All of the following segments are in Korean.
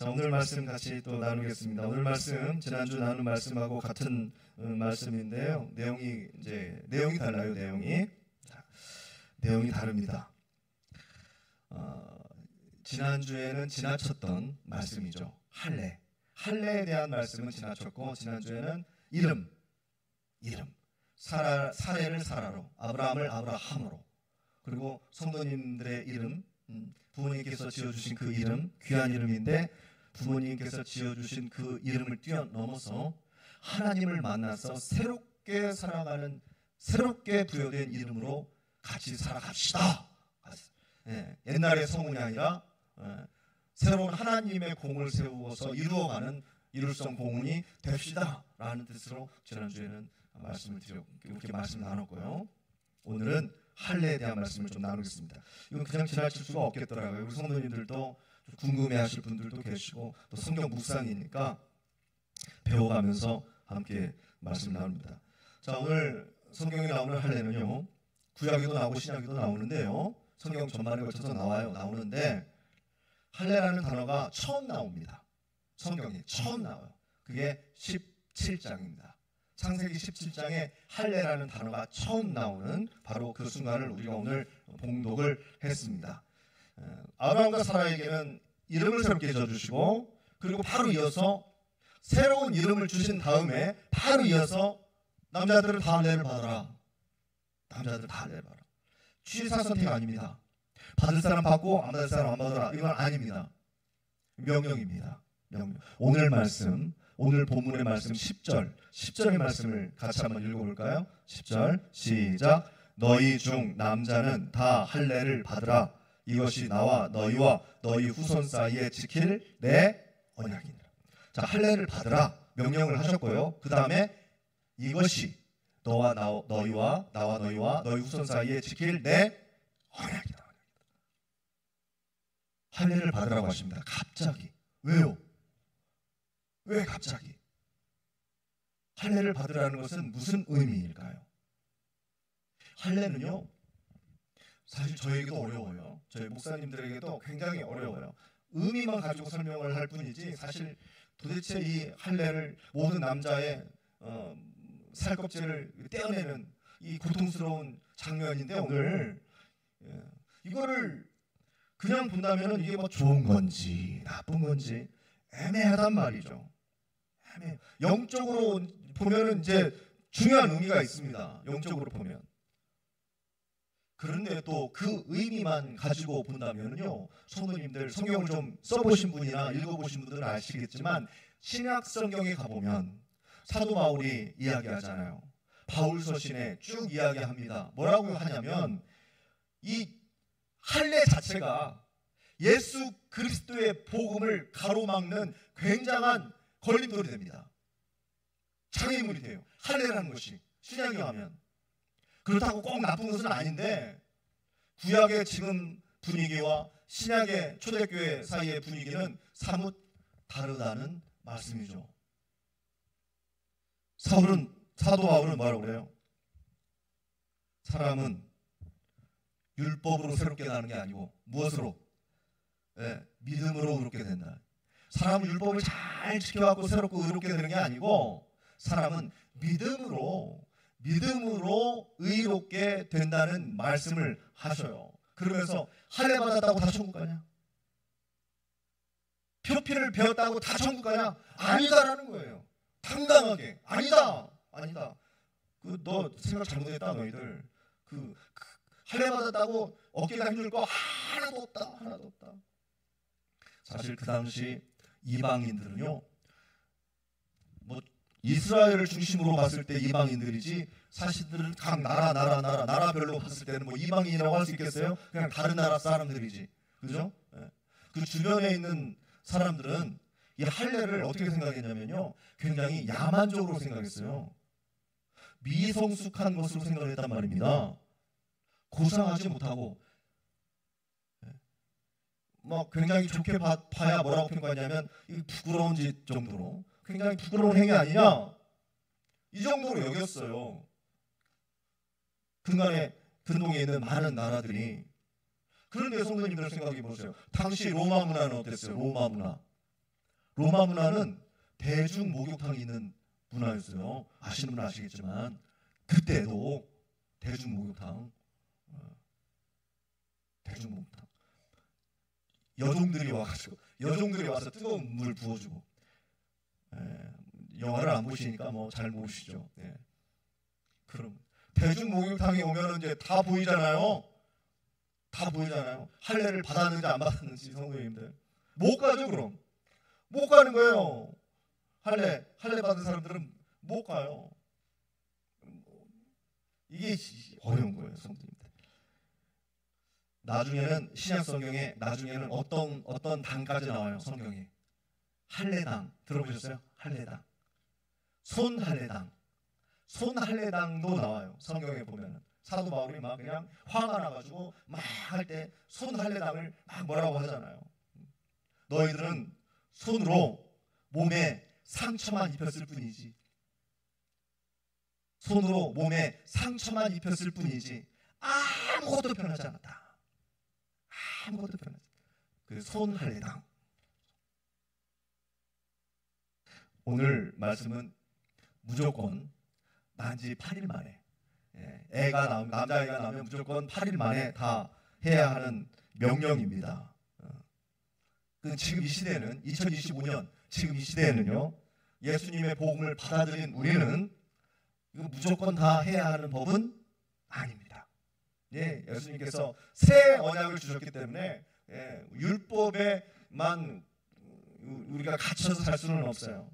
자, 오늘 말씀 같이 또 나누겠습니다. 오늘 말씀 지난주 나눈 말씀하고 같은 말씀인데요. 내용이 달라요. 내용이 다릅니다. 지난주에는 지나쳤던 말씀이죠. 할례에 대한 말씀은 지나쳤고, 지난주에는 이름, 사례를 사라로, 아브라함을 아브라함으로, 그리고 성도님들의 이름, 부모님께서 지어주신 그 이름, 귀한 이름인데 부모님께서 지어주신 그 이름을 뛰어넘어서 하나님을 만나서 새롭게 살아가는, 새롭게 부여된 이름으로 같이 살아갑시다. 옛날의 성운이 아니라 새로운 하나님의 공을 세우어서 이루어가는 일울성 공운이 됩시다 라는 뜻으로 지난주에는 말씀을 드렸고, 이렇게 말씀을 나눴고요. 오늘은 할례에 대한 말씀을 좀 나누겠습니다. 이건 그냥 지나칠 수가 없겠더라고요. 우리 성도님들도 궁금해하실 분들도 계시고, 또 성경 묵상이니까 배워가면서 함께 말씀 나눕니다. 자, 오늘 성경에 나오는 할례는요, 구약에도 나오고 신약에도 나오는데요, 성경 전반에 걸쳐서 나오는데 할례라는 단어가 처음 나옵니다. 성경에 처음 나와요. 그게 17장입니다. 창세기 17장에 할례라는 단어가 처음 나오는 바로 그 순간을 우리가 오늘 봉독을 했습니다. 아브라함과 사라에게는 이름을 새롭게 지어주시고, 그리고 바로 이어서 새로운 이름을 주신 다음에 바로 이어서 남자들은 다 할례를 받아라. 남자들 다 할례를 받아라. 취사 선택 아닙니다. 받을 사람 받고 안 받을 사람 안 받아라. 이건 아닙니다. 명령입니다. 명령. 오늘 말씀, 오늘 본문의 말씀 10절의 말씀을 같이 한번 읽어볼까요? 10절 시작. 너희 중 남자는 다 할례를 받으라. 이것이 나와 너희와 너희 후손 사이에 지킬 내 언약이니라. 자, 할례를 받으라 명령을 하셨고요. 그 다음에 이것이 너희와 너희 후손 사이에 지킬 내 언약이다. 할례를 받으라고 하십니다. 갑자기. 왜요? 왜 갑자기? 할례를 받으라는 것은 무슨 의미일까요? 할례는요, 사실 저에게도 어려워요. 저희 목사님들에게도 굉장히 어려워요. 의미만 가지고 설명을 할 뿐이지, 사실 도대체 이 할례를 모든 남자의 살껍질을 떼어내는 이 고통스러운 장면인데, 오늘 이거를 그냥 본다면 이게 뭐 좋은 건지 나쁜 건지 애매하단 말이죠. 영적으로 보면은 이제 중요한 의미가 있습니다. 영적으로 보면. 그런데 또 그 의미만 가지고 본다면요, 성도님들 성경을 좀 써보신 분이나 읽어보신 분들은 아시겠지만, 신약 성경에 가보면 사도 바울이 이야기하잖아요. 바울 서신에 쭉 이야기합니다. 뭐라고 하냐면, 이 할례 자체가 예수 그리스도의 복음을 가로막는 굉장한 걸림돌이 됩니다. 장애물이 돼요. 할례라는 것이 신약에 가면. 그렇다고 꼭 나쁜 것은 아닌데, 구약의 지금 분위기와 신약의 초대교회 사이의 분위기는 사뭇 다르다는 말씀이죠. 사도 바울은 뭐라고 그래요? 사람은 율법으로 새롭게 나는 게 아니고 무엇으로? 믿음으로 의롭게 된다. 사람은 율법을 잘 지켜갖고 새롭고 의롭게 되는 게 아니고, 사람은 믿음으로 의롭게 된다는 말씀을 하셔요. 그러면서 할례 받았다고 다 천국 가냐? 표피를 베었다고 다 천국 가냐? 아니다라는 거예요. 당당하게 아니다. 너 생각 잘못했다. 너희들 할례 받았다고 어깨가 힘줄 거 하나도 없다. 사실 그 당시 이방인들은요, 뭐 이스라엘을 중심으로 봤을 때 이방인들이지, 사실들은 각 나라별로 봤을 때는 뭐 이방인이라고 할 수 있겠어요? 그냥 다른 나라 사람들이지, 그죠? 그 주변에 있는 사람들은 이 할례를 어떻게 생각했냐면요, 굉장히 야만적으로 생각했어요. 미성숙한 것으로 생각했단 말입니다. 고상하지 못하고, 뭐 굉장히 좋게 봐야 뭐라고 평가하냐면, 부끄러운 짓 정도로, 굉장히 부끄러운 행위 아니냐, 이 정도로 여겼어요. 근동에 있는 많은 나라들이. 그런데 성도님들 생각해 보세요. 당시 로마 문화는 어땠어요? 로마 문화. 로마 문화는 대중 목욕탕이 있는 문화였어요. 아시는 분 아시겠지만 그때도 대중 목욕탕, 여종들이 와서 뜨거운 물 부어주고. 영화를 안 보시니까 뭐 잘 모르시죠. 그럼 대중 목욕탕에 오면은 이제 다 보이잖아요. 할례를 받았는지 안 받았는지 성도님들 못 가죠. 그럼 못 가는 거예요. 할례 받은 사람들은 못 가요. 이게 어려운 거예요, 성도님들. 나중에는 신약 성경에 어떤 당까지 나와요. 성경에 할례당 들어보셨어요? 할례당, 손할례당도 나와요. 성경에 보면은 사도 바울이 막 그냥 화가 나가지고 막 할 때 손할례당을 막 뭐라고 하잖아요. 너희들은 손으로 몸에 상처만 입혔을 뿐이지. 손으로 몸에 상처만 입혔을 뿐이지 아무것도 변하지 않았다. 아무것도 변하지 않았다. 그 손할례당. 오늘 말씀은 무조건 난지 8일 만에, 남자아이가 나오면 무조건 8일 만에 다 해야 하는 명령입니다. 지금 이 시대는 2025년 지금 이 시대에는요, 예수님의 복음을 받아들인 우리는 이거 무조건 다 해야 하는 법은 아닙니다. 예수님께서 새 언약을 주셨기 때문에 율법에만 우리가 갇혀서 살 수는 없어요.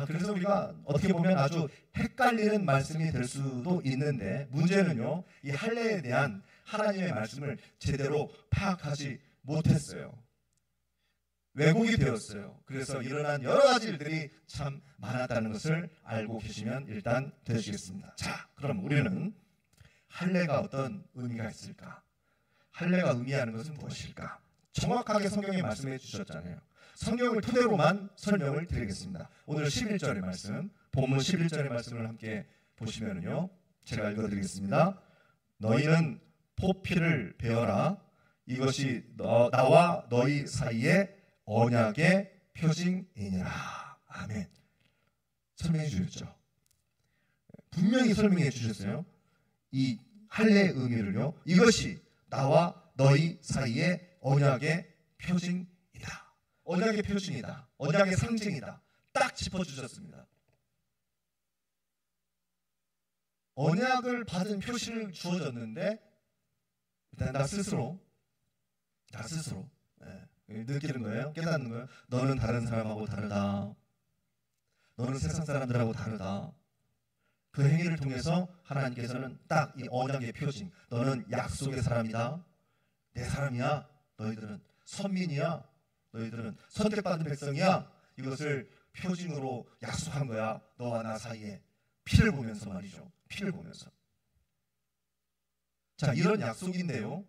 그래서 우리가 어떻게 보면 아주 헷갈리는 말씀이 될 수도 있는데, 문제는요, 이 할례에 대한 하나님의 말씀을 제대로 파악하지 못했어요. 왜곡이 되었어요. 그래서 일어난 여러 가지 일들이 참 많았다는 것을 알고 계시면 일단 되시겠습니다. 자, 그럼 우리는 할례가 어떤 의미가 있을까? 할례가 의미하는 것은 무엇일까? 정확하게 성경에 말씀해 주셨잖아요. 성경을 토대로만 설명을 드리겠습니다. 오늘 11절의 말씀, 본문 11절의 말씀을 함께 보시면요, 제가 읽어드리겠습니다. 너희는 포피를 베어라. 이것이 나와 너희 사이에 언약의 표징이니라. 아멘. 설명해 주셨죠. 분명히 설명해 주셨어요. 이 할례의 의미를요. 이것이 나와 너희 사이에 언약의 표징이다. 언약의 표징이다. 언약의 상징이다. 딱 짚어주셨습니다. 언약을 받은 표시를 주어졌는데, 일단 나 스스로 느끼는 거예요. 깨닫는 거예요. 너는 다른 사람하고 다르다. 너는 세상 사람들하고 다르다. 그 행위를 통해서 하나님께서는 딱 이 언약의 표징, 너는 약속의 사람이다. 내 사람이야. 너희들은 선민이야. 너희들은 선택받은 백성이야. 이것을 표징으로 약속한 거야. 너와 나 사이에. 피를 보면서 말이죠. 피를 보면서. 자, 이런 약속인데요,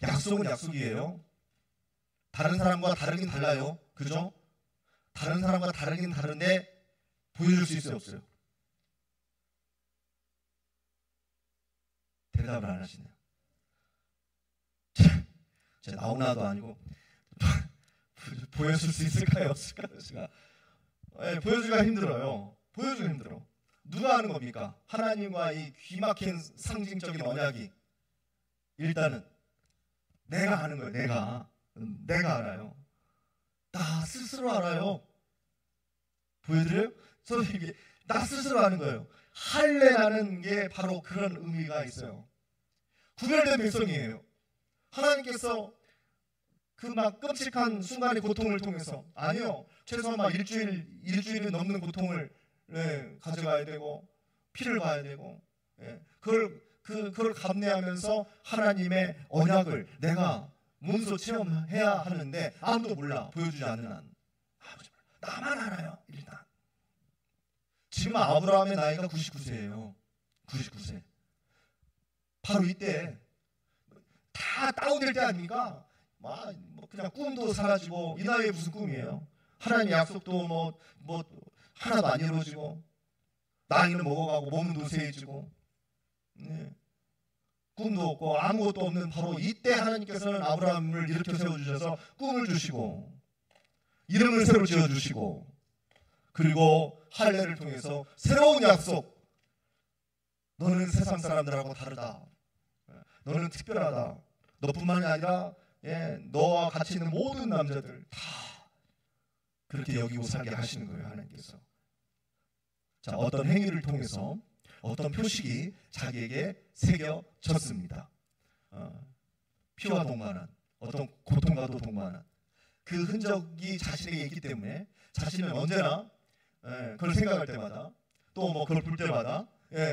약속은 약속이에요. 다른 사람과 다르긴 달라요. 그죠? 다른 사람과 다르긴 다른데 보여줄 수 있어요, 없어요? 대답을 안 하시네요. 제 나오나도 아니고 보여줄 수 있을까요, 없을까요? 제가 보여주기가 힘들어요. 보여주기가 힘들어. 누가 하는 겁니까? 하나님과 이 귀막힌 상징적인 언약이 일단은 내가 하는 거예요. 내가 알아요. 나 스스로 알아요. 보여드려요? 이게 나 스스로 아는 거예요. 할례라는 게 바로 그런 의미가 있어요. 구별된 백성이에요. 하나님께서 그 막 끔찍한 순간의 고통을 통해서, 아니요, 최소한 막 일주일이 넘는 고통을 가져가야 되고 피를 봐야 되고, 그걸 감내하면서 하나님의 언약을 내가 몸소 체험해야 하는데 아무도 몰라. 보여주지 않는 한 나만 알아요. 일단 지금 아브라함의 나이가 99세예요. 99세. 바로 이때 다 다운될 때 아닙니까? 뭐 그냥 꿈도 사라지고, 이 나이에 무슨 꿈이에요? 하나님의 약속도 뭐 하나도 안 이루어지고, 나이는 먹어가고 몸은 노쇠해지고, 꿈도 없고 아무것도 없는 바로 이때 하나님께서는 아브라함을 일으켜 세워주셔서 꿈을 주시고, 이름을 새로 지어주시고, 그리고 할례를 통해서 새로운 약속, 너는 세상 사람들하고 다르다, 너는 특별하다, 너뿐만이 아니라 너와 같이 있는 모든 남자들 다 그렇게 여기고 살게 하시는 거예요, 하나님께서. 자, 어떤 행위를 통해서 어떤 표식이 자기에게 새겨졌습니다. 피와 동반한, 어떤 고통과도 동반한 그 흔적이 자신에게 있기 때문에 자신은 언제나 그걸 생각할 때마다, 또 뭐 그걸 볼 때마다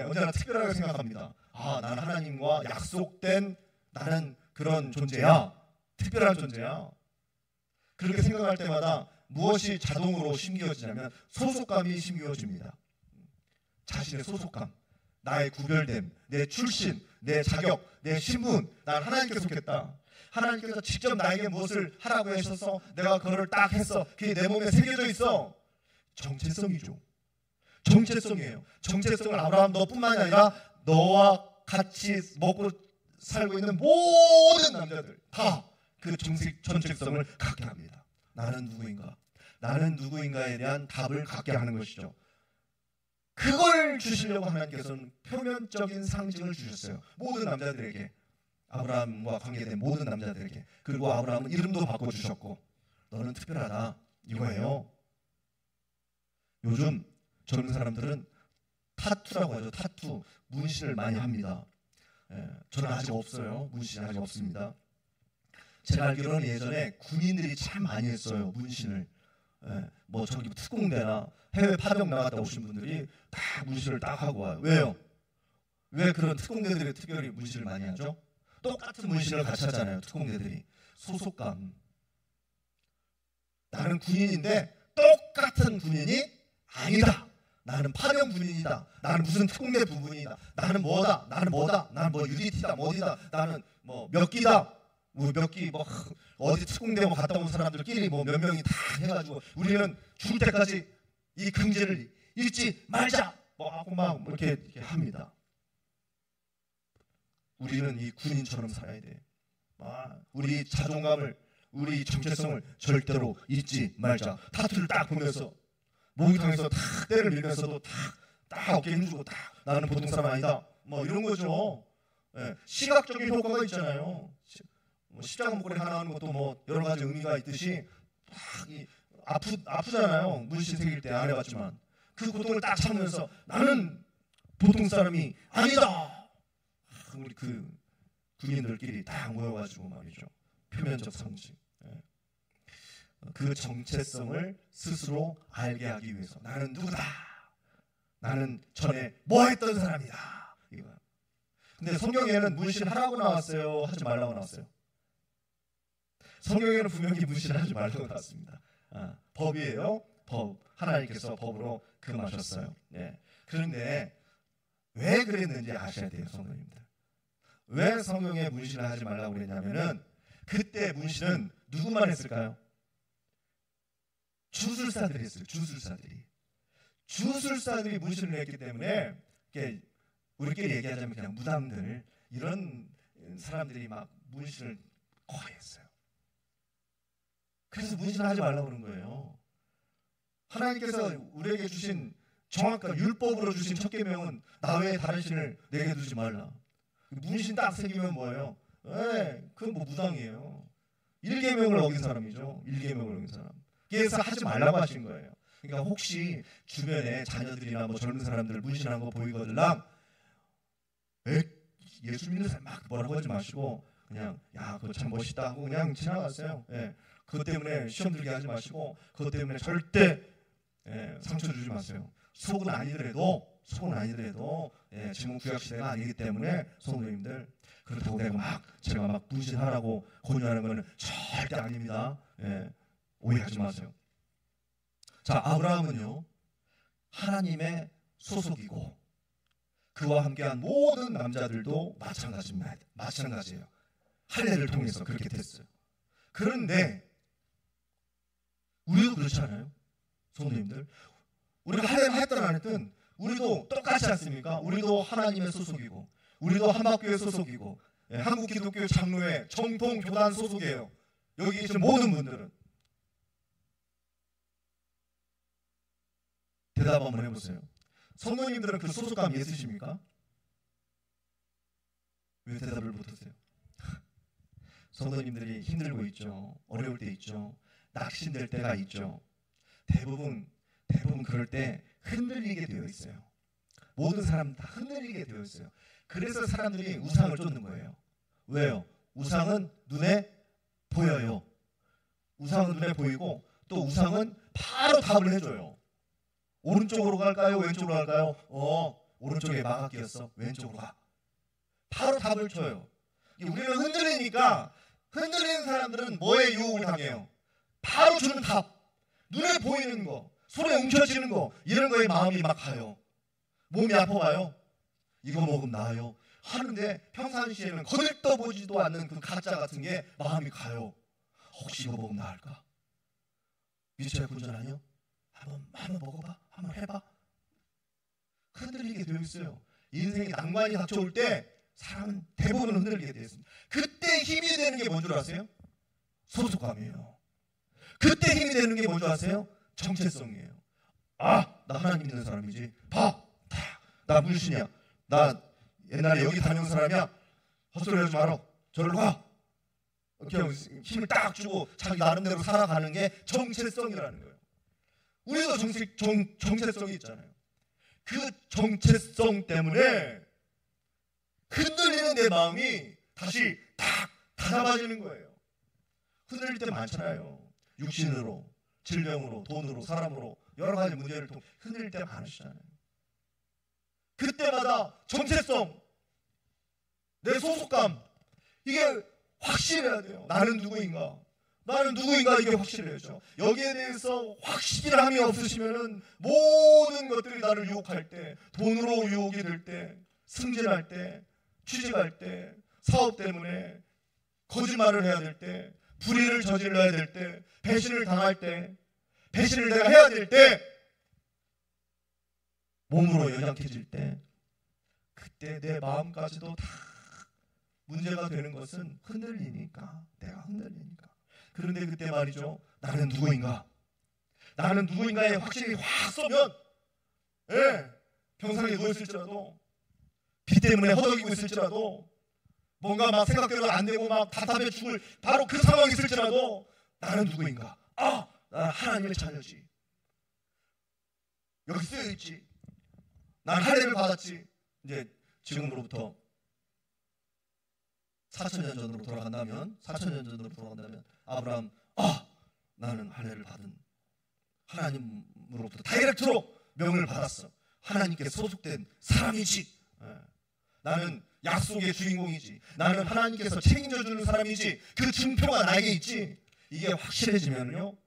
언제나 특별하게 생각합니다. 나는 하나님과 약속된 나는 그런 존재야, 특별한 존재야. 그렇게 생각할 때마다 무엇이 자동으로 심겨지냐면 소속감이 심겨집니다. 자신의 소속감, 나의 구별됨, 내 출신, 내 자격, 내 신분, 난 하나님께 속했다. 하나님께서 직접 나에게 무엇을 하라고 하셔서 내가 그거를 딱 했어. 그게 내 몸에 새겨져 있어. 정체성이죠. 정체성이에요. 정체성을 아브라함 너뿐만이 아니라 너와 같이 먹고 살고 있는 모든 남자들 다 그 정체성을 갖게 합니다. 나는 누구인가? 나는 누구인가에 대한 답을 갖게 하는 것이죠. 그걸 주시려고 하나님께서는 표면적인 상징을 주셨어요. 모든 남자들에게, 아브라함과 관계된 모든 남자들에게. 그리고 아브라함은 이름도 바꿔주셨고, 너는 특별하다, 이거예요. 요즘 젊은 사람들은 타투라고 하죠. 타투, 문신을 많이 합니다. 저는 아직 없어요. 문신이 아직 없습니다. 제가 알기로는 예전에 군인들이 참 많이 했어요, 문신을. 뭐 저기 특공대나 해외 파병 나갔다 오신 분들이 다 문신을 딱 하고 와요. 왜요? 왜 그런 특공대들이 특별히 문신을 많이 하죠? 똑같은 문신을 같이 하잖아요, 특공대들이. 소속감. 나는 군인인데 똑같은 군인이 아니다. 나는 파병 군인이다. 나는 무슨 특공대 부분이다. 나는 뭐다. 나는 뭐다. 나는 뭐 UDT다. 뭐디다. 나는 뭐 몇 기다. 뭐 몇 기 뭐 어디 특공대 뭐 갔다 온 사람들끼리 뭐 몇 명이 다 해가지고 우리는 죽을 때까지 이 긍지를 잃지 말자. 뭐 하고 막 이렇게 합니다. 우리는 이 군인처럼 살아야 돼. 우리 자존감을, 우리 정체성을 절대로 잊지 말자. 타투를 딱 보면서 목욕탕에서 탁 때를 밀면서도 딱 어깨 힘주고 딱 나는 보통 사람 아니다. 뭐 이런 거죠. 시각적인 효과가 있잖아요. 십자가 목걸이 하나 하는 것도 뭐 여러 가지 의미가 있듯이 아프잖아요. 문신 새길 때 안 해봤지만 그 고통을 딱 참으면서 나는 보통 사람이 아니다. 우리 그 군인들끼리 다 모여가지고 말이죠. 표면적 상징. 그 정체성을 스스로 알게 하기 위해서 나는 누구다. 나는 전에 뭐 했던 사람이다. 이거야. 근데 성경에는 문신하라고 나왔어요? 하지 말라고 나왔어요? 성경에는 분명히 문신하지 말라고 나왔습니다. 법이에요. 법. 하나님께서 법으로 금하셨어요. 그런데 왜 그랬는지 아셔야 돼요, 성도님들. 왜 성경에 문신을 하지 말라고 그랬냐면은 그때 문신은 누구만 했을까요? 주술사들이 했어요. 주술사들이 문신을 했기 때문에 우리끼리 얘기하자면 그냥 무당들, 이런 사람들이 막 문신을 거의 했어요. 그래서 문신을 하지 말라고 그런 거예요. 하나님께서 우리에게 주신 정확한 율법으로 주신 첫 계명은 나 외에 다른 신을 내게 두지 말라. 문신 딱 새기면 뭐예요? 그건 뭐 무당이에요. 1계명을 어긴 사람이죠. 1계명을 어긴 사람. 그래서 하지 말라고 하신 거예요. 그러니까 혹시 주변에 자녀들이나 뭐 젊은 사람들 문신한 거 보이거들랑 예수 믿는 사람 막 뭐라고 하지 마시고 그냥 야 그거 참 멋있다 하고 그냥 지나갔어요. 그것 때문에 시험 들게 하지 마시고 그것 때문에 절대 상처 주지 마세요. 속은 아니더라도 지금 구약 시대가 아니기 때문에 성도님들, 그렇다고 제가 막 문신하라고 권유하는 것은 절대 아닙니다. 오해하지 마세요. 자, 아브라함은요 하나님의 소속이고 그와 함께한 모든 남자들도 마찬가지예요. 할례를 통해서 그렇게 됐어요. 그런데 우리도 그렇지 않아요? 성도님들, 우리가 할례를 했든 안 했든 우리도 똑같지 않습니까? 우리도 하나님의 소속이고 우리도 한박교회 소속이고 한국기독교 장로회 정통 교단 소속이에요. 여기 계신 모든 분들은. 대답 한번 해보세요. 성도님들은 그 소속감이 있으십니까? 왜 대답을 못하세요? 성도님들이 힘들고 있죠. 어려울 때 있죠. 낙심될 때가 있죠. 대부분 그럴 때 흔들리게 되어 있어요. 모든 사람 다 흔들리게 되어 있어요. 그래서 사람들이 우상을 쫓는 거예요. 왜요? 우상은 눈에 보여요. 우상은 눈에 보이고 또 우상은 바로 답을 해줘요. 오른쪽으로 갈까요? 왼쪽으로 갈까요? 오른쪽에 마가 끼었어. 왼쪽으로 가. 바로 답을 줘요. 우리는 흔들리니까 흔들리는 사람들은 뭐에 유혹을 당해요? 바로 주는 답. 눈에 보이는 거, 손에 움켜쥐는 거, 이런 거에 마음이 막 가요. 몸이 아파와요. 이거 먹으면 나아요. 하는데 평상시에는 거들떠보지도 않는 그 가짜 같은 게 마음이 가요. 혹시 이거 먹으면 나을까? 위치에 군전하냐? 한번 먹어봐. 한번 해봐. 흔들리게 되어 있어요. 인생에 난관이 닥쳐올 때 사람은 대부분 흔들리게 되어 있습니다. 그때 힘이 되는 게 뭔 줄 아세요? 소속감이에요. 그때 힘이 되는 게 뭔 줄 아세요? 정체성이에요. 나 하나님 믿는 사람이지. 나 물신이야. 나 옛날에 여기 다녀온 사람이야. 헛소리 하지 마라. 저리로 가. 그냥 힘을 딱 주고 자기 나름대로 살아가는 게 정체성이라는 거예요. 우리도 정체성이 있잖아요. 그 정체성 때문에 흔들리는 내 마음이 다시 딱 다잡아지는 거예요. 흔들릴 때 많잖아요. 육신으로, 질병으로, 돈으로, 사람으로 여러 가지 문제를 통해 흔들릴 때 많으시잖아요. 그때마다 정체성, 내 소속감, 이게 확실해야 돼요. 나는 누구인가? 이게 확실해야죠. 여기에 대해서 확실함이 없으시면은 모든 것들이 나를 유혹할 때, 돈으로 유혹이 될 때, 승진할 때, 취직할 때, 사업 때문에 거짓말을 해야 될 때, 불의를 저질러야 될 때, 배신을 당할 때, 배신을 내가 해야 될 때, 몸으로 연약해질 때, 그때 내 마음까지도 다 문제가 되는 것은 흔들리니까, 내가 흔들리니까. 그런데 그때 말이죠, 나는 누구인가? 나는 누구인가에 확실히 확 쏘면, 평상에 누워있을지라도, 비 때문에 허덕이고 있을지라도, 뭔가 막 생각대로 안 되고 막 답답해 죽을 바로 그 상황이 있을지라도, 나는 누구인가? 나는 하나님의 자녀지. 여기 쓰여있지. 난 할례를 받았지. 이제 지금으로부터 4,000년 전으로 돌아간다면 아브라함, 나는 할례를 받은 하나님으로부터 다이렉트로 명을 받았어. 하나님께 소속된 사람이지. 나는 약속의 주인공이지. 나는 하나님께서 책임져 주는 사람이지. 그 증표가 나에게 있지. 이게 확실해지면요,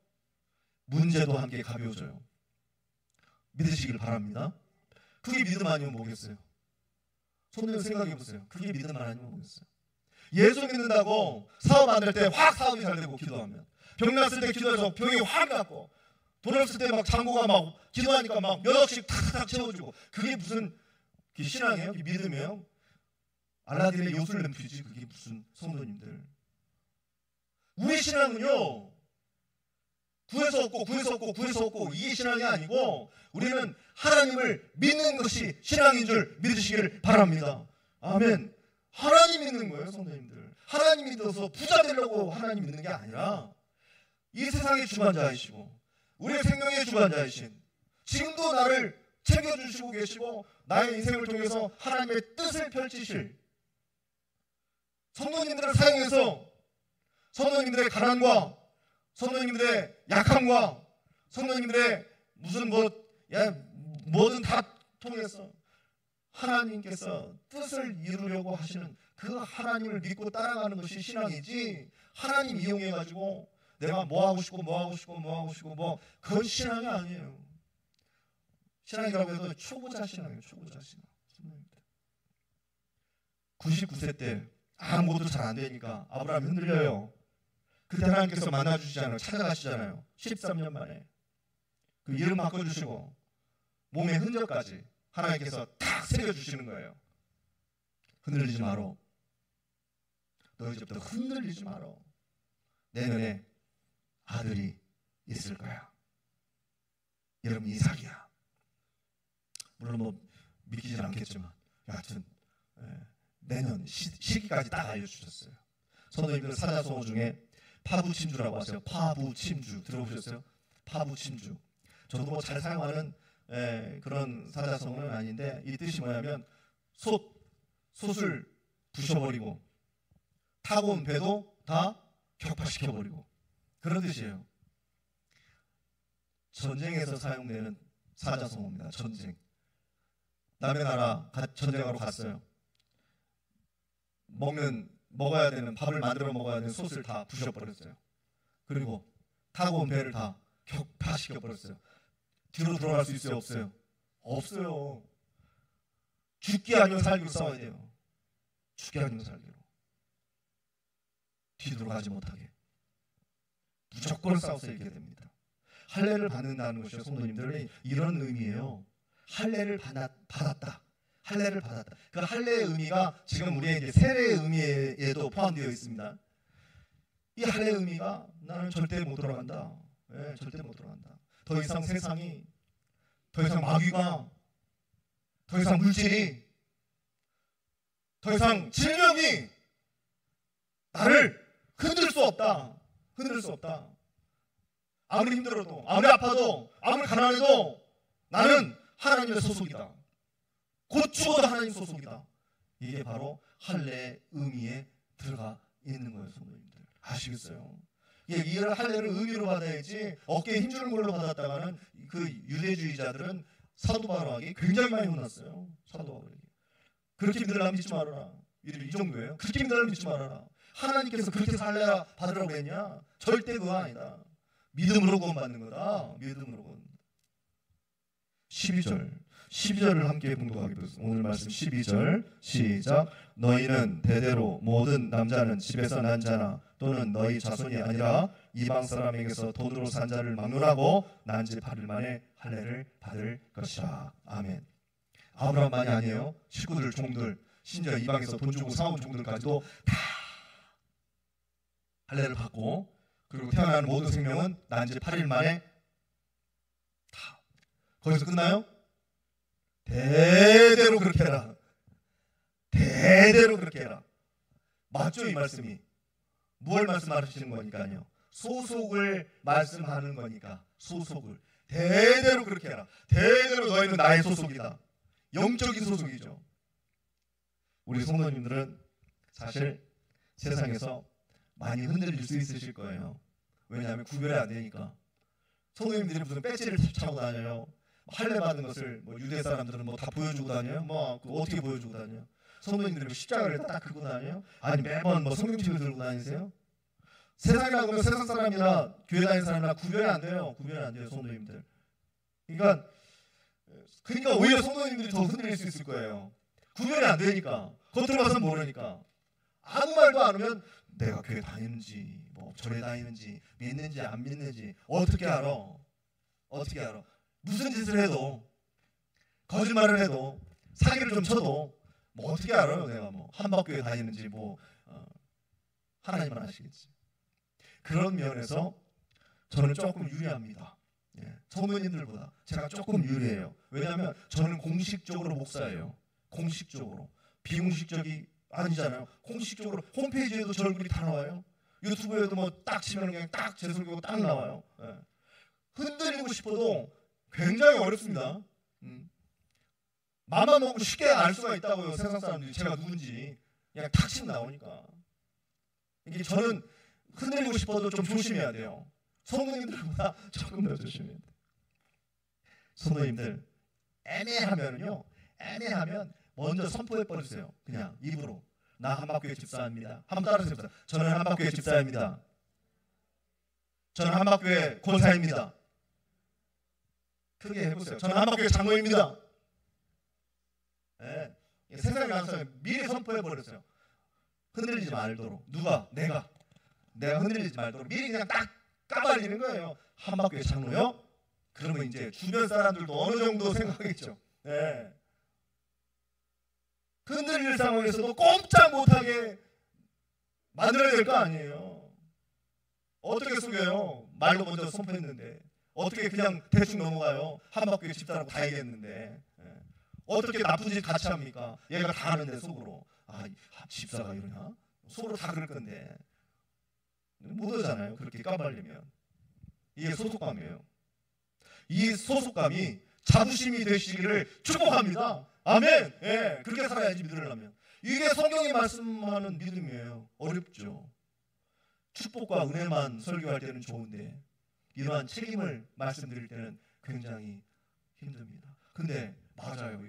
문제도 함께 가벼워져요. 믿으시길 바랍니다. 그게 믿음 아니면 뭐겠어요? 손들어 생각해 보세요. 그게 믿음 아니면 뭐겠어요? 예수 믿는다고 사업 안 될 때 확 사업이 잘 되고 기도하면, 병 났을 때 기도해서 병이 확 낫고, 돈 없을 때 막 장고가 막 기도하니까 막 몇 억씩 탁탁 채워주고, 그게 무슨 신앙이에요? 그게 믿음이에요? 알라딘의 요술 램프지. 그게 무슨 성도님들. 우리 신앙은요, 구해서 얻고 이게 신앙이 아니고, 우리는 하나님을 믿는 것이 신앙인 줄 믿으시기를 바랍니다. 아멘. 하나님 믿는 거예요, 성도님들. 하나님 믿어서 부자 되려고 하나님 믿는 게 아니라, 이 세상의 주관자이시고 우리의 생명의 주관자이신, 지금도 나를 챙겨주시고 계시고 나의 인생을 통해서 하나님의 뜻을 펼치실, 성도님들을 사용해서 성도님들의 가난과 성도님들의 약함과 성도님들의 무슨 뭐든 다 통해서 하나님께서 뜻을 이루려고 하시는 그 하나님을 믿고 따라가는 것이 신앙이지, 하나님 이용해가지고 내가 뭐 하고 싶고 그건 신앙이 아니에요. 신앙이라고 해도 초보자 신앙이에요. 초보자 신앙. 99세 때 아무것도 잘 안 되니까 아브라함이 흔들려요. 그때 하나님께서 만나주시잖아요. 찾아가시잖아요. 13년 만에 그 이름 바꿔주시고 몸의 흔적까지 하나님께서 딱 새겨주시는 거예요. 흔들리지 마라. 너 이제부터 흔들리지 마라. 내년에 아들이 있을 거야. 여러분, 이삭이야. 물론 뭐 믿기진 않겠지만 여하튼 내년 시기까지 딱 알려주셨어요. 성도님들 사자성어 중에 파부침주라고 하세요. 파부침주 들어보셨어요? 파부침주. 저도 뭐 잘 사용하는 그런 사자성어는 아닌데 이 뜻이 뭐냐면 솥을 부셔버리고 타고 온 배도 다 격파시켜버리고 그런 뜻이에요. 전쟁에서 사용되는 사자성어입니다. 전쟁. 남의 나라 전쟁하러 갔어요. 먹어야 되는 밥을 만들어 먹어야 되는 솥을 다 부셔버렸어요. 그리고 타고 온 배를 다 격파시켜버렸어요. 뒤로 돌아갈 수 있어요? 없어요? 없어요. 죽기 아니면 살기로 싸워야 돼요. 죽기 아니면 살기로. 뒤돌아가지 못하게 무조건 싸워서 이기게 됩니다. 할례를 받는다는 것이요, 성도님들은 이런 의미예요. 할례를 받았다. 할례를 받았다. 그 할례의 의미가 지금 우리의 이제 세례의 의미에도 포함되어 있습니다. 이 할례의 의미가 나는 절대 못 돌아간다. 절대 못 돌아간다. 더 이상 세상이, 더 이상 마귀가, 더 이상 물질이, 더 이상 질병이 나를 흔들 수 없다. 흔들 수 없다. 아무리 힘들어도, 아무리 아파도, 아무리 가난해도 나는 하나님의 소속이다. 곧 죽어도 하나님 소속이다. 이게 바로 할례의 의미에 들어가 있는 거예요, 성도님들. 아시겠어요? 이 할례를 의미로 받아야지 어깨에 힘주는 걸로 받았다가는 그 유대주의자들은 사도 바울에게 굉장히 많이 혼났어요. 사도 바울에게. 그렇게 믿으라 믿지 말아라. 이 정도예요. 그렇게 믿으라 믿지 말아라. 하나님께서 그렇게 해서 할례 받으라고 했냐? 절대 그거 아니다. 믿음으로 구원받는 거다. 믿음으로 구원. 12절을 함께 봉독하겠습니다. 오늘 말씀 12절 시작. 너희는 대대로 모든 남자는 집에서 난 자나 또는 너희 자손이 아니라 이방 사람에게서 돈으로 산 자를 막론하고 난 지 8일 만에 할례를 받을 것이라. 아멘. 아브라함만이 아니에요. 식구들, 종들, 심지어 이방에서 돈 주고 사온 종들까지도 다 할례를 받고, 그리고 태어나는 모든 생명은 난 지 8일 만에 다. 거기서 끝나요? 대대로 그렇게 해라. 대대로 그렇게 해라. 맞죠, 이 말씀이? 무엇을 말씀하시는 거니까요? 소속을 말씀하는 거니까. 소속을 대대로 그렇게 해라. 대대로 너희는 나의 소속이다. 영적인 소속이죠. 우리 성도님들은 사실 세상에서 많이 흔들릴 수 있으실 거예요. 왜냐하면 구별이 안 되니까. 성도님들이 무슨 배지를 차고 다녀요. 할례 받은 것을 뭐 유대 사람들은 뭐 다 보여주고 다녀요. 뭐 어떻게 보여주고 다녀요? 성도님들이 뭐 십자가를 딱 긁고 다녀요? 아니 매번 뭐 성경책을 들고 다니세요? 세상이라고 하면 세상 사람이나 교회 다니는 사람이나 구별이 안 돼요. 구별이 안 돼요, 성도님들. 그러니까 오히려 성도님들이 더 흔들릴 수 있을 거예요. 구별이 안 되니까. 겉으로 봐서 모르니까. 아무 말도 안 하면 내가 교회 다니는지 뭐 절에 다니는지 믿는지 안 믿는지 어떻게 알아? 어떻게 알아? 무슨 짓을 해도, 거짓말을 해도, 사기를 좀 쳐도 뭐 어떻게 알아요? 내가 뭐 한박교회 다니는지 뭐 하나님은 아시겠지. 그런 면에서 저는 조금 유리합니다. 성도님들보다 제가 조금 유리해요. 왜냐하면 저는 공식적으로 목사예요. 공식적으로. 비공식적이 아니잖아요. 공식적으로 홈페이지에도 저 얼굴이 다 나와요. 유튜브에도 뭐 딱 치면 그냥 딱 제 설교가 딱 나와요. 흔들리고 싶어도 굉장히 어렵습니다. 맘만 먹고 쉽게 알 수가 있다고요. 세상 사람들이 제가 누군지 그냥 탁 치면 나오니까. 이게 저는 흔들리고 싶어도 좀 조심해야 돼요. 성도님들보다 조금 더 조심해야 돼요. 성도님들 애매하면 먼저 선포해 버리세요. 그냥 입으로. 나 한박교회 집사입니다. 한번 따라해보세요. 저는 한박교회 집사입니다. 저는 한박교회 권사입니다. 크게 해보세요. 저는 한박교회 장로입니다. 세상에 나가서 미리 선포해 버렸어요. 흔들리지 말도록. 누가? 내가 흔들리지 말도록 미리 그냥 딱 까발리는 거예요. 한박교회 장로요? 그러면 이제 주변 사람들도 어느 정도 생각하겠죠. 흔들릴 상황에서도 꼼짝 못하게 만들어야 될 거 아니에요. 어떻게 속여요? 말로 먼저 선포했는데. 어떻게 그냥 대충 넘어가요? 한박교회 집사라고 다 얘기했는데. 어떻게 나쁜 짓 같이 합니까? 얘가 다 아는데 속으로. 집사가 이러냐? 속으로 다 그럴 건데 못 하잖아요. 그렇게 까발리면. 이게 소속감이에요. 이 소속감이 자부심이 되시기를 축복합니다. 아멘. 예, 그렇게 살아야지 믿으려면. 이게 성경이 말씀하는 믿음이에요. 어렵죠. 축복과 은혜만 설교할 때는 좋은데 이러한 책임을 말씀드릴 때는 굉장히 힘듭니다. 근데 맞아요.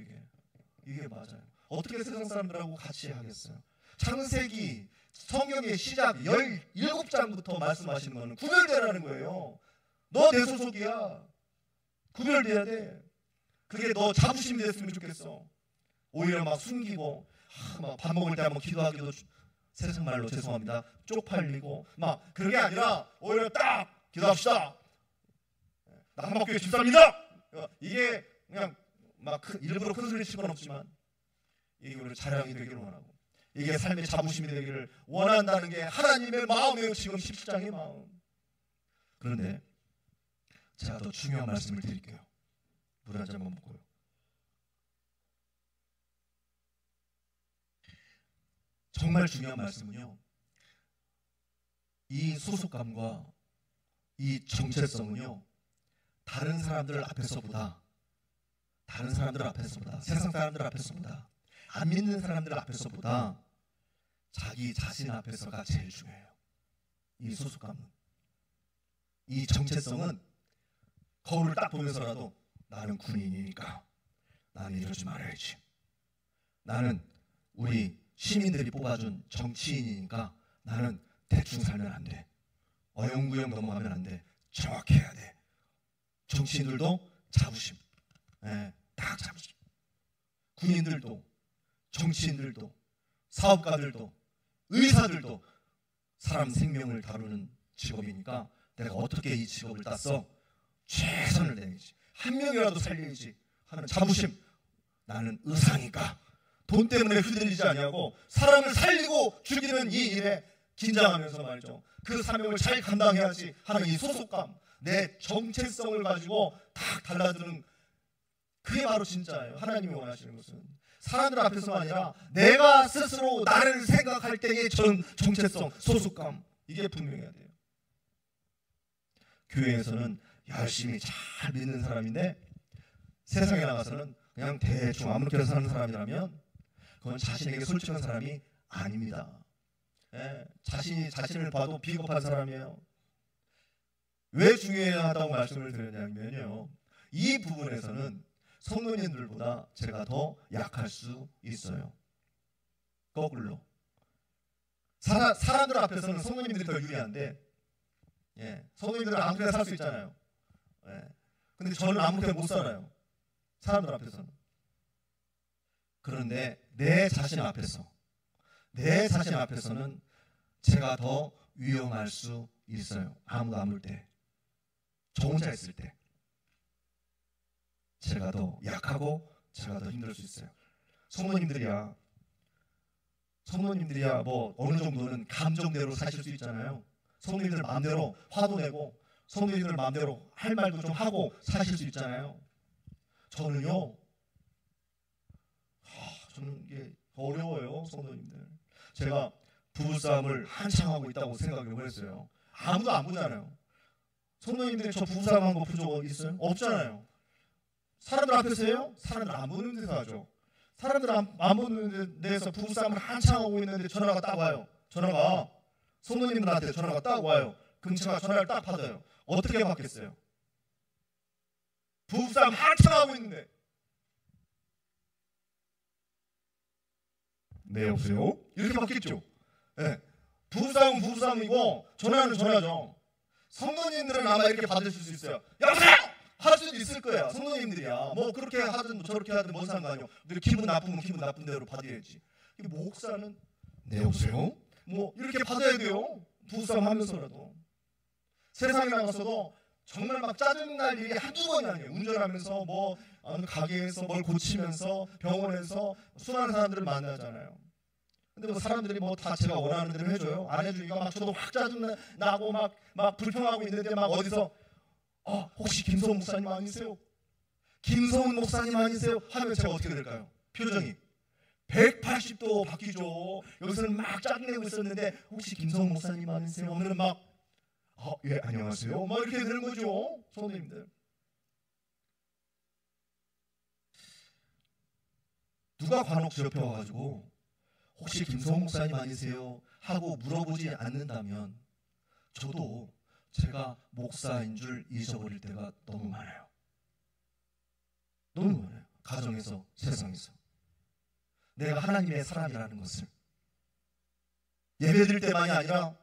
이게 맞아요. 어떻게 세상 사람들하고 같이 하겠어요? 창세기 성경의 시작 17장부터 말씀하시는 거는 구별되라는 거예요. 너 내 소속이야. 구별돼야 돼. 그게 너 자부심이 됐으면 좋겠어. 오히려 막 숨기고 막 밥 먹을 때 한번 기도하기도 세상 말로 죄송합니다. 쪽팔리고 막 그런 게 아니라 오히려 딱 기도합시다. 나 한국교회 집사입니다. 이게 그냥 막 일부러 큰 소리 칠 건 없지만 이게 우리 자랑이 되기를 원하고 이게 삶의 자부심이 되기를 원한다는 게 하나님의 마음이에요. 지금 17장의 마음. 그런데 제가 더 중요한 말씀을 드릴게요. 물 한 잔만 먹고요. 정말 중요한 말씀은요, 이 소속감과 이 정체성은요, 다른 사람들 앞에서보다 세상 사람들 앞에서보다 안 믿는 사람들 앞에서보다 자기 자신 앞에서가 제일 중요해요. 이 소속감은, 이 정체성은 거울을 딱 보면서라도 나는 군인이니까 나는 이러지 말아야지. 나는 우리 시민들이 뽑아준 정치인이니까 나는 대충 살면 안 돼. 어영부영 넘어가면 안 돼. 정확해야 돼. 정치인들도 자부심. 딱 자부심. 군인들도, 정치인들도, 사업가들도, 의사들도 사람 생명을 다루는 직업이니까 내가 어떻게 이 직업을 땄어? 최선을 다해야지. 한 명이라도 살려야지 하는 자부심. 나는 의사니까 돈 때문에 휘둘리지 아니하고 사람을 살리고 죽이는 이 일에 긴장하면서 말이죠. 그 사명을 잘 감당해야지 하는 이 소속감, 내 정체성을 가지고 딱 달라드는, 그게 바로 진짜예요. 하나님이 원하시는 것은 사람들 앞에서가 아니라 내가 스스로 나를 생각할 때의 정체성, 소속감, 이게 분명해야 돼요. 교회에서는 열심히 잘 믿는 사람인데 세상에 나가서는 그냥 대충 아무렇게나 사는 사람이라면 그건 자신에게 솔직한 사람이 아닙니다. 자신을 봐도 비겁한 사람이에요. 왜 중요하다고 말씀을 드렸냐면요, 이 부분에서는 성도님들보다 제가 더 약할 수 있어요. 거꾸로 사람들 앞에서는 성도님들이 더 유리한데, 성도님들은 아무렇게나 살 수 있잖아요. 근데 저는 아무렇게나 못 살아요, 사람들 앞에서는. 그런데 내 자신 앞에서는 제가 더 위험할 수 있어요. 아무도 안 볼 때, 저 혼자 있을 때 제가 더 약하고 제가 더 힘들 수 있어요. 성도님들이야 뭐 어느 정도는 감정대로 사실 수 있잖아요. 성도님들 마음대로 화도 내고 성도님들 마음대로 할 말도 좀 하고 사실 수 있잖아요. 저는요, 저는 이게 어려워요. 성도님들, 제가 부부싸움을 한창 하고 있다고 생각을 해버렸어요. 아무도 안 보잖아요. 성도님들이 저 부부싸움 한 거 본 적 있어요? 없잖아요. 사람들 앞에서 해요? 사람들 안 보는 데서 하죠. 사람들 안 보는 데서 부부싸움을 한창 하고 있는데 전화가 딱 와요. 전화가 성도님들한테 전화가 딱 와요. 그럼 제가 전화를 딱 받아요. 어떻게 받겠어요? 부부싸움 한창 하고 있는데, 네, 여보세요? 이렇게 받겠죠. 부부싸움이고 전화는 전화죠. 성도님들은 아마 이렇게 받으실 수 있어요. 여보세요! 할 수도 있을 거야. 성도님들이야 뭐 그렇게 하든 저렇게 하든 뭔 상관이요. 근데 기분 나쁘면 기분 나쁜 대로 받아야지. 목사는 네, 여보세요? 뭐 이렇게 받아야 돼요. 부부싸움 하면서라도. 세상에 나가서도 정말 막 짜증날 일이 한두 번이 아니에요. 운전하면서 뭐 가게에서 뭘 고치면서 병원에서 수많은 사람들을 만나잖아요. 근데 뭐 사람들이 뭐 다 제가 원하는 대로 해줘요? 안 해주니까 막 저도 확 짜증나고 막 불평하고 있는데 막 어디서 혹시 김성호 목사님 아니세요? 김성훈 목사님 아니세요? 하면 제가 어떻게 될까요? 표정이 180도 바뀌죠. 여기서는 막 짜증내고 있었는데 혹시 김성훈 목사님 아니세요? 오늘은 막 예, 안녕하세요. 막 이렇게 되는 거죠. 성도님들. 누가 관옥 옆에 와가지고 혹시 김성훈 목사님 아니세요? 하고 물어보지 않는다면 저도 제가 목사인 줄 잊어버릴 때가 너무 많아요. 너무 많아요. 가정에서, 세상에서. 내가 하나님의 사람이라는 것을 예배드릴 때만이 아니라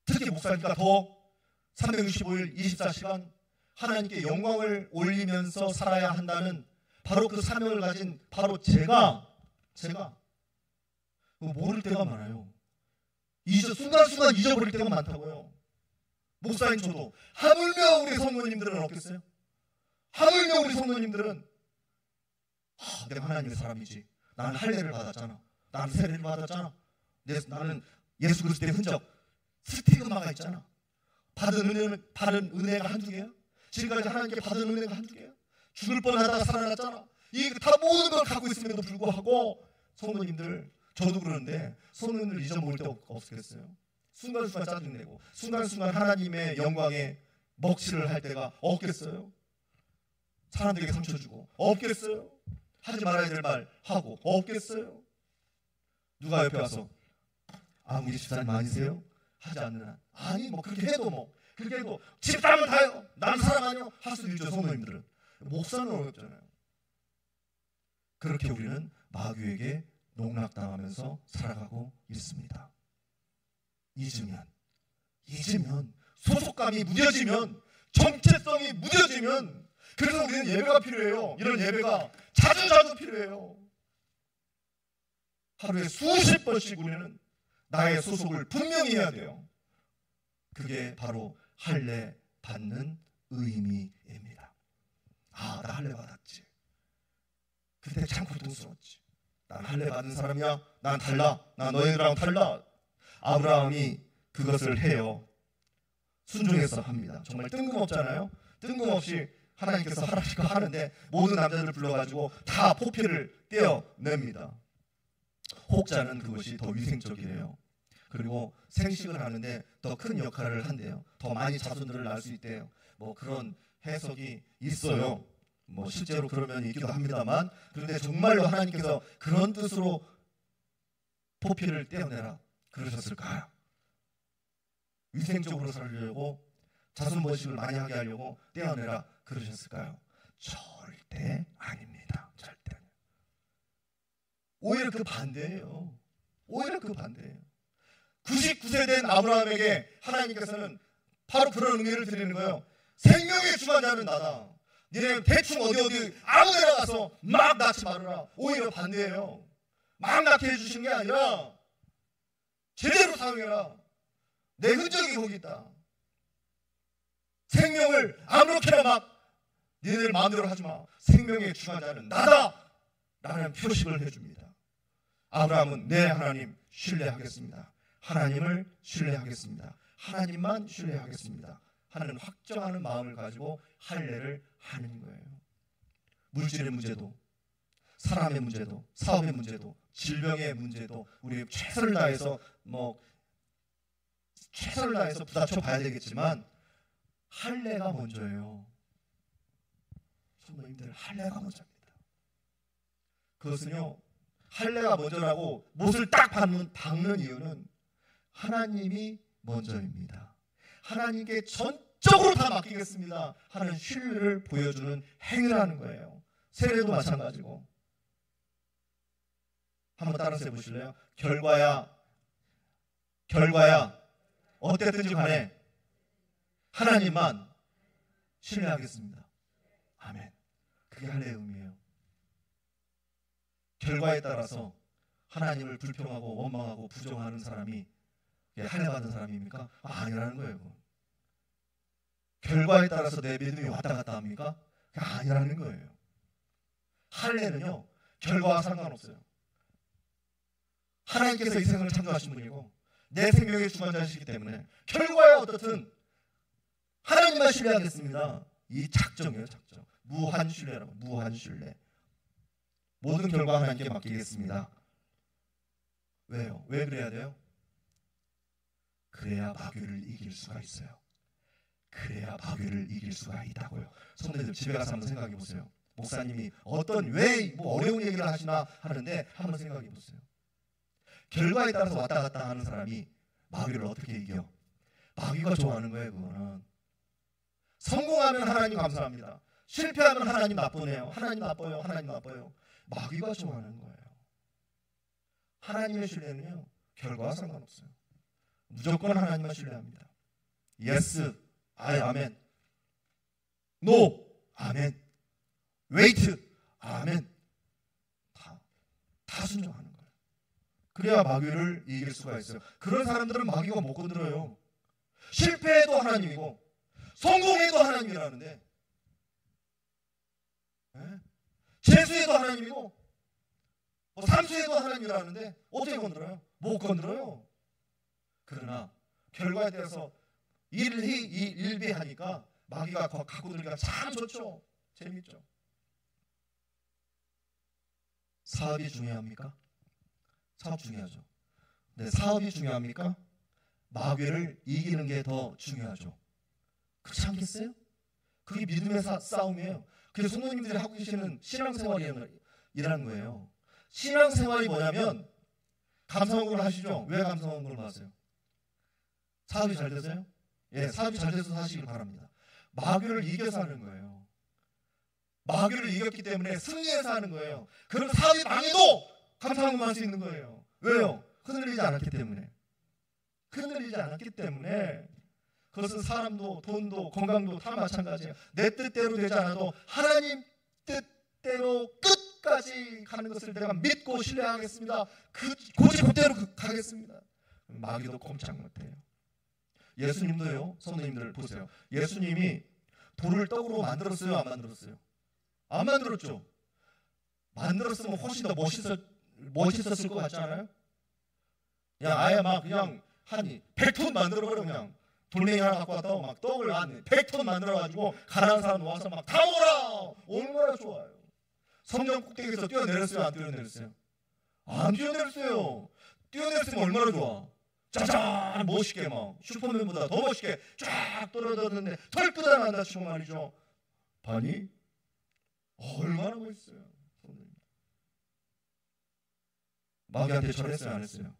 특히 목사니까 더 365일 24시간 하나님께 영광을 올리면서 살아야 한다는 바로 그 사명을 가진 바로 제가 모를 때가 많아요. 순간순간 잊어버릴 때가 많다고요. 목사님 저도 하물며 우리 성도님들은 없겠어요? 하물며 우리 성도님들은 내가 하나님의 사람이지. 나는 할례를 받았잖아. 나는 세례를 받았잖아. 나는 예수 그리스도의 흔적, 스티그마가 있잖아. 받은 은혜가 한두 개야? 지금까지 하나님께 받은 은혜가 한두 개야? 죽을 뻔하다가 살아났잖아. 이게 다 모든 걸 갖고 있음에도 불구하고 성도님들, 저도 그러는데 성도님들 잊어먹을 데 없겠어요? 순간순간 짜증내고 순간순간 하나님의 영광에 먹칠을 할 때가 없겠어요? 사람들에게 상처 주고 없겠어요? 하지 말아야 될 말 하고 없겠어요? 누가 옆에 와서 우리 집사님 아니세요? 하지 않는 한 아니 그렇게 해도 그렇게 해도 집사람은 다요. 나는 사람 아니요. 할 수도 있죠. 성도님들은. 목사는 어렵잖아요. 그렇게 우리는 마귀에게 농락당하면서 살아가고 있습니다. 잊으면 소속감이 무뎌지면 정체성이 무뎌지면 그래서 우리는 예배가 필요해요. 이런 예배가 자주 필요해요. 하루에 수십 번씩 우리는 나의 소속을 분명히 해야 돼요. 그게 바로 할례 받는 의미입니다. 나 할례 받았지. 그때 참 고통스러웠지. 난 할례 받은 사람이야. 난 달라. 난 너희들하고 달라. 아브라함이 그것을 해요. 순종해서 합니다. 정말 뜬금없잖아요. 뜬금없이 하나님께서 하라니까 하는데 모든 남자들을 불러가지고 다 포피를 떼어냅니다. 혹자는 그것이 더 위생적이에요. 그리고 생식을 하는데 더 큰 역할을 한대요. 더 많이 자손들을 낳을 수 있대요. 그런 해석이 있어요. 실제로 그런 면이 있기도 합니다만, 그런데 정말로 하나님께서 그런 뜻으로 포피를 떼어내라 그러셨을까요? 위생적으로 살려고 자손 번식을 많이 하게 하려고 떼어내라 그러셨을까요? 절대 아닙니다. 절대. 오히려 그 반대예요. 99세 된 아브라함에게 하나님께서는 바로 그런 응애를 드리는 거예요. 생명의 주관자는 나다. 니네 대충 어디 아무 데나 가서 막 낳지 말아라. 오히려 반대예요. 막 낳게 해주신 게 아니라 제대로 사용해라. 내 흔적이 거기 있다. 생명을 아무렇게나 막 니네들 마음대로 하지 마. 생명의 주관자는 나다 라는 표식을 해줍니다. 아브라함은 내 하나님 신뢰하겠습니다. 하나님을 신뢰하겠습니다. 하나님만 신뢰하겠습니다 하는 확정하는 마음을 가지고 할례를 하는 거예요. 물질의 문제도, 사람의 문제도, 사업의 문제도, 질병의 문제도 우리 최선을 다해서 부닥쳐 봐야 되겠지만 할례가 먼저예요. 성도님들, 할례가 먼저입니다. 그것은요, 할례가 먼저라고 못을 딱 박는 이유는 하나님이 먼저입니다. 하나님께 전적으로 다 맡기겠습니다 하는 신뢰를 보여주는 행위를 하는 거예요. 세례도 마찬가지고. 한번 따라서 해보실래요? 결과야 어땠든지 간에 하나님만 신뢰하겠습니다. 아멘. 그게 할례의 의미예요. 결과에 따라서 하나님을 불평하고 원망하고 부정하는 사람이 할례 받은 사람입니까? 아니라는 거예요. 결과에 따라서 내 믿음이 왔다 갔다 합니까? 아니라는 거예요. 할례는요, 결과와 상관없어요. 하나님께서 이 세상을 창조하신 분이고 내 생명의 주관자이시기 때문에 결과야 어떻든 하나님만 신뢰하겠습니다. 이 작정이에요. 작정. 무한 신뢰라고. 무한 신뢰. 모든 결과 하나님께 맡기겠습니다. 왜요? 왜 그래야 돼요? 그래야 마귀를 이길 수가 있어요. 그래야 마귀를 이길 수가 있다고요. 성도님들 집에 가서 한번 생각해 보세요. 목사님이 어떤 왜 뭐 어려운 얘기를 하시나 하는데 한번 생각해 보세요. 결과에 따라서 왔다 갔다 하는 사람이 마귀를 어떻게 이겨? 마귀가 좋아하는 거예요. 그거는 성공하면 하나님 감사합니다. 실패하면 하나님 나쁘네요. 하나님 나빠요. 하나님 나빠요. 마귀가 좋아하는 거예요. 하나님의 신뢰는요 결과와 상관없어요. 무조건 하나님만 신뢰합니다. 예스, 아멘. 노, 아멘. 웨이트, 아멘. 다 순종하는 거예요. 그래야 마귀를 이길 수가 있어요. 그런 사람들은 마귀가 못 건드려요. 실패해도 하나님이고 성공해도 하나님이라는데, 재수해도 하나님이고 삼수해도 하나님이라는데 어떻게 건드려요? 못 건드려요. 그러나 결과에 대해서 일비하니까 마귀가 갖고 들기가 참 좋죠. 재밌죠. 사업이 중요합니까? 사업 중요하죠. 네, 사업이 중요합니까? 마귀를 이기는 게 더 중요하죠. 그렇지 않겠어요? 그게 믿음의 싸움이에요. 그게 성도님들이 하고 계시는 신앙생활이라는 거예요. 신앙생활이 뭐냐면 감사원금을 하시죠. 왜 감사원금을 하세요? 사업이 잘 되세요? 예, 사업이 잘 돼서 하시길 바랍니다. 마귀를 이겨서 하는 거예요. 마귀를 이겼기 때문에 승리해서 하는 거예요. 그럼 사업이 망해도 감사원금 할 수 있는 거예요. 왜요? 흔들리지 않았기 때문에. 흔들리지 않았기 때문에. 그것은 사람도 돈도 건강도 다 마찬가지예요. 내 뜻대로 되지 않아도 하나님 뜻대로 끝까지 가는 것을 내가 믿고 신뢰하겠습니다. 고집 그대로 가겠습니다. 마귀도 꼼짝 못해요. 예수님도요. 성도님들 보세요. 예수님이 돌을 떡으로 만들었어요? 안 만들었어요? 안 만들었죠. 만들었으면 훨씬 더 멋있었을 것 같지 않아요? 그냥 아예 막 그냥 한 100톤 만들어버려. 그냥 돌멩이 하나 갖고 왔다고 막 떡을 한 100톤 만들어가지고 가난한 사람 와서 막 다 먹어라. 얼마나 좋아요. 성전 꼭대기에서 뛰어내렸어요? 안 뛰어내렸어요? 안 뛰어내렸어요. 뛰어내렸으면 얼마나 좋아. 짜잔 멋있게 막 슈퍼맨보다 더 멋있게 쫙 떨어졌는데 털끝 하나 안 다치고 말이죠. 봤니? 얼마나 멋있어요. 마귀한테 절했어요? 안 했어요?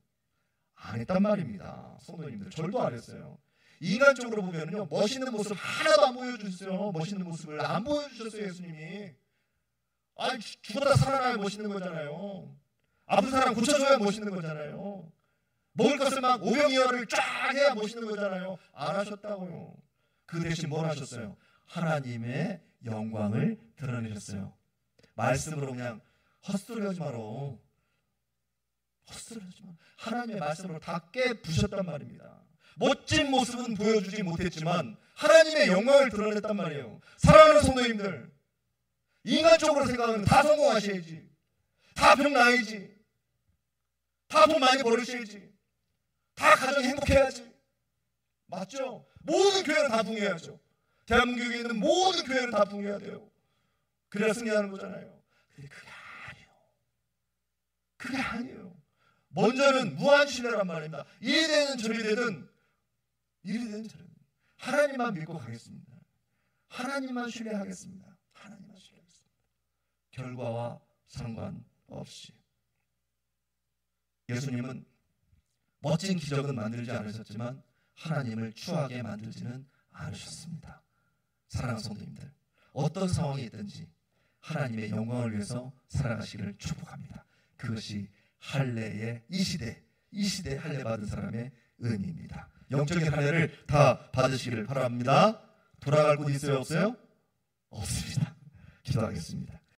안 했단 말입니다. 성도님들 절도 안 했어요. 인간적으로 보면요 멋있는 모습 하나도 안 보여주셨어요. 멋있는 모습을 안 보여주셨어요. 예수님이. 아니 죽었다 살아나야 멋있는 거잖아요. 아픈 사람 고쳐줘야 멋있는 거잖아요. 먹을 것을 막 오병이어를 쫙 해야 멋있는 거잖아요. 안 하셨다고요. 그 대신 뭘 하셨어요? 하나님의 영광을 드러내셨어요. 말씀으로 그냥 헛소리하지 마라. 헛소리하지 마. 하나님의 말씀으로 다 깨부셨단 말입니다. 멋진 모습은 보여주지 못했지만 하나님의 영광을 드러냈단 말이에요. 사랑하는 성도님들, 인간적으로 생각하면 다 성공하셔야지, 다 병 나야지, 다 돈 많이 벌으셔야지, 다 가정이 행복해야지. 맞죠? 모든 교회는 다 붕해야죠. 대한민국에 있는 모든 교회는 다 붕해야 돼요. 그래야 승리하는 거잖아요. 근데 그게 아니에요. 그게 아니에요. 먼저는 무한 신뢰란 말입니다. 이리 되든 저리 되든 하나님만 믿고 가겠습니다. 하나님만 신뢰하겠습니다. 하나님만 신뢰하겠습니다. 결과와 상관없이. 예수님은 멋진 기적은 만들지 않으셨지만 하나님을 추하게 만들지는 않으셨습니다. 사랑하는 성도님들, 어떤 상황이 있든지 하나님의 영광을 위해서 살아가시기를 축복합니다. 그것이 할례의 이 시대 할례 받은 사람의 의미입니다. 영적인 할례를 다 받으시기를 바랍니다. 돌아갈 곳 있어요? 없어요? 없습니다. 기도하겠습니다.